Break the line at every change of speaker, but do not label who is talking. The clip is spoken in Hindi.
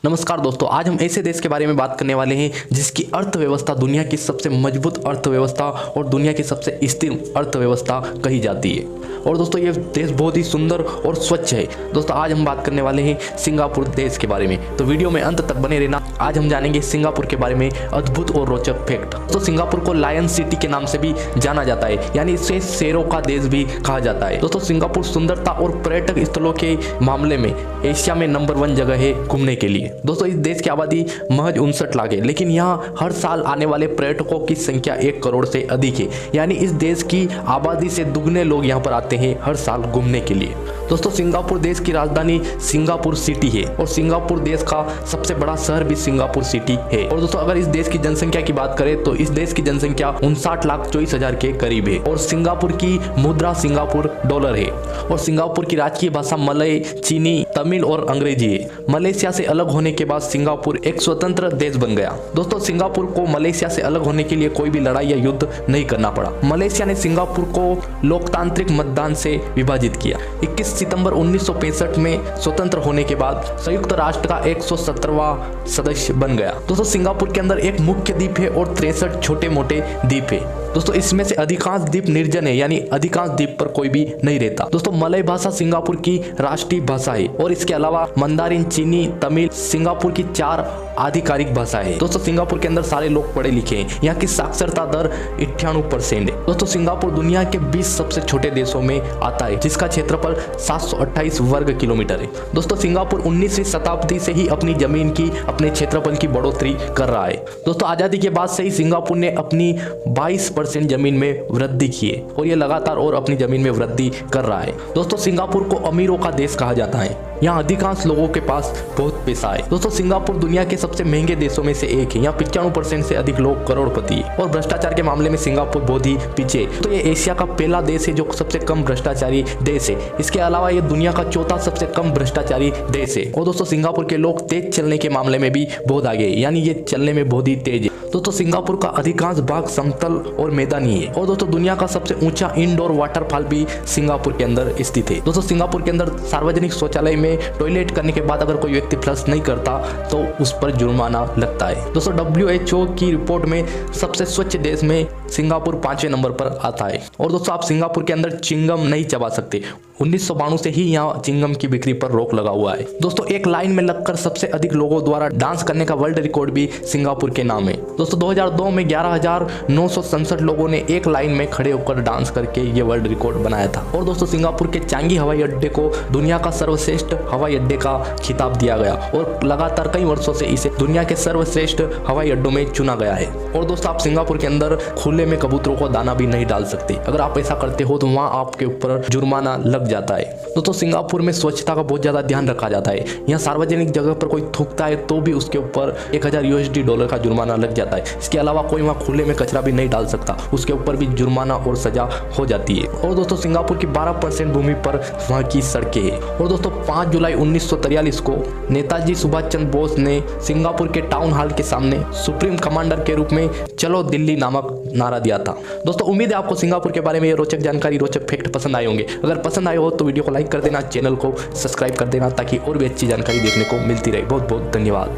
नमस्कार दोस्तों, आज हम ऐसे देश के बारे में बात करने वाले हैं जिसकी अर्थव्यवस्था दुनिया की सबसे मजबूत अर्थव्यवस्था और दुनिया की सबसे स्थिर अर्थव्यवस्था कही जाती है। और दोस्तों ये देश बहुत ही सुंदर और स्वच्छ है। दोस्तों आज हम बात करने वाले हैं सिंगापुर देश के बारे में, तो वीडियो में अंत तक बने रहना। आज हम जानेंगे सिंगापुर के बारे में अद्भुत और रोचक फैक्ट। तो सिंगापुर को लायन सिटी के नाम से भी जाना जाता है, यानी इसे शेरों का देश भी कहा जाता है। दोस्तों सिंगापुर सुंदरता और पर्यटक स्थलों के मामले में एशिया में नंबर 1 जगह है घूमने के लिए। दोस्तों इस देश की आबादी महज 59 लाख है, लेकिन यहाँ हर साल आने वाले पर्यटकों की संख्या 1 करोड़ से अधिक है, यानी इस देश की आबादी से दुगने लोग यहाँ पर आते हैं हर साल घूमने के लिए। दोस्तों सिंगापुर देश की राजधानी सिंगापुर सिटी है और सिंगापुर देश का सबसे बड़ा शहर भी सिंगापुर सिटी है। और दोस्तों अगर इस देश की जनसंख्या की बात करें तो इस देश की जनसंख्या 59,24,000 के करीब है और सिंगापुर की मुद्रा सिंगापुर डॉलर है। और सिंगापुर की राजकीय भाषा मलय, चीनी, तमिल और अंग्रेजी है। मलेशिया से अलग होने के बाद सिंगापुर एक स्वतंत्र देश बन गया। दोस्तों सिंगापुर को मलेशिया से अलग होने के लिए कोई भी लड़ाई या युद्ध नहीं करना पड़ा। मलेशिया ने सिंगापुर को लोकतांत्रिक मतदान से विभाजित किया। 21 सितंबर 1965 में स्वतंत्र होने के बाद संयुक्त राष्ट्र का 117वां सदस्य बन गया। दोस्तों सिंगापुर के अंदर एक मुख्य द्वीप है और 63 छोटे मोटे द्वीप है। दोस्तों इसमें से अधिकांश द्वीप निर्जन है, यानी अधिकांश द्वीप पर कोई भी नहीं रहता। दोस्तों मलय भाषा सिंगापुर की राष्ट्रीय भाषा है और इसके अलावा मंदारिन, चीनी, तमिल सिंगापुर की 4 आधिकारिक भाषा है। दोस्तों सिंगापुर के अंदर सारे लोग पढ़े लिखे हैं। यहाँ की साक्षरता दर 98% है। दोस्तों सिंगापुर दुनिया के 20 सबसे छोटे देशों में आता है, जिसका क्षेत्रफल 728 वर्ग किलोमीटर है। दोस्तों सिंगापुर 19वीं शताब्दी से ही अपनी जमीन की, अपने क्षेत्रफल की बढ़ोतरी कर रहा है। दोस्तों आजादी के बाद से ही सिंगापुर ने अपनी 22% जमीन में वृद्धि की है और ये लगातार और अपनी जमीन में वृद्धि कर रहा है। दोस्तों सिंगापुर को अमीरों का देश कहा जाता है। यहाँ अधिकांश लोगों के पास बहुत पैसा है। दोस्तों सिंगापुर दुनिया के सबसे महंगे देशों में से एक है। यहाँ 95% से अधिक लोग करोड़पति है और भ्रष्टाचार के मामले में सिंगापुर बहुत ही पीछे। तो ये एशिया का पहला देश है जो सबसे कम भ्रष्टाचारी देश है। इसके अलावा ये दुनिया का 4था सबसे कम भ्रष्टाचारी देश है। और दोस्तों सिंगापुर के लोग तेज चलने के मामले में भी बहुत आगे है, यानी ये चलने में बहुत ही तेज है। दोस्तों सिंगापुर का अधिकांश भाग समतल और मैदानी है। और दोस्तों दुनिया का सबसे ऊंचा इंडोर वाटरफॉल भी सिंगापुर के अंदर स्थित है। दोस्तों सिंगापुर के अंदर सार्वजनिक शौचालय में टॉयलेट करने के बाद अगर कोई व्यक्ति फ्लश नहीं करता तो उस पर जुर्माना लगता है। दोस्तों WHO की रिपोर्ट में सबसे स्वच्छ देश में सिंगापुर 5वें नंबर पर आता है। और दोस्तों आप सिंगापुर के अंदर चिंगम नहीं चबा सकते। 1992 से ही यहाँ चिंगम की बिक्री पर रोक लगा हुआ है। दोस्तों एक लाइन में लगकर सबसे अधिक लोगों द्वारा डांस करने का वर्ल्ड रिकॉर्ड भी सिंगापुर के नाम है। दोस्तों 2002 में 11,967 लोगों ने एक लाइन में खड़े होकर डांस करके ये वर्ल्ड रिकॉर्ड बनाया था। और दोस्तों सिंगापुर के चांगी हवाई अड्डे को दुनिया का सर्वश्रेष्ठ हवाई अड्डे का खिताब दिया गया और लगातार कई वर्षों से इसे दुनिया के सर्वश्रेष्ठ हवाई अड्डों में चुना गया है। और दोस्तों आप सिंगापुर के अंदर खुले में कबूतरों को दाना भी नहीं डाल सकते। अगर आप ऐसा करते हो तो वहाँ आपके ऊपर जुर्माना लग जाता है। दोस्तों सिंगापुर में स्वच्छता का बहुत ज्यादा ध्यान रखा जाता है। यहाँ सार्वजनिक जगह पर कोई थूकता है तो भी उसके ऊपर $1000 का जुर्माना लग जाता है। इसके अलावा कोई वहाँ खुले में कचरा भी नहीं डाल सकता, उसके ऊपर भी जुर्माना और सजा हो जाती है। और दोस्तों सिंगापुर की 12% भूमि पर वहाँ की सड़कें हैं। और दोस्तों 5 जुलाई 1943 को नेताजी सुभाष चंद्र बोस ने सिंगापुर के टाउन हॉल के सामने सुप्रीम कमांडर के रूप में चलो दिल्ली नामक नारा दिया था। दोस्तों उम्मीद है आपको सिंगापुर के बारे में ये रोचक जानकारी, रोचक फैक्ट पसंद आए होंगे। अगर पसंद आए हो तो वीडियो को लाइक कर देना, चैनल को सब्सक्राइब कर देना ताकि और भी अच्छी जानकारी देखने को मिलती रहे। बहुत बहुत धन्यवाद।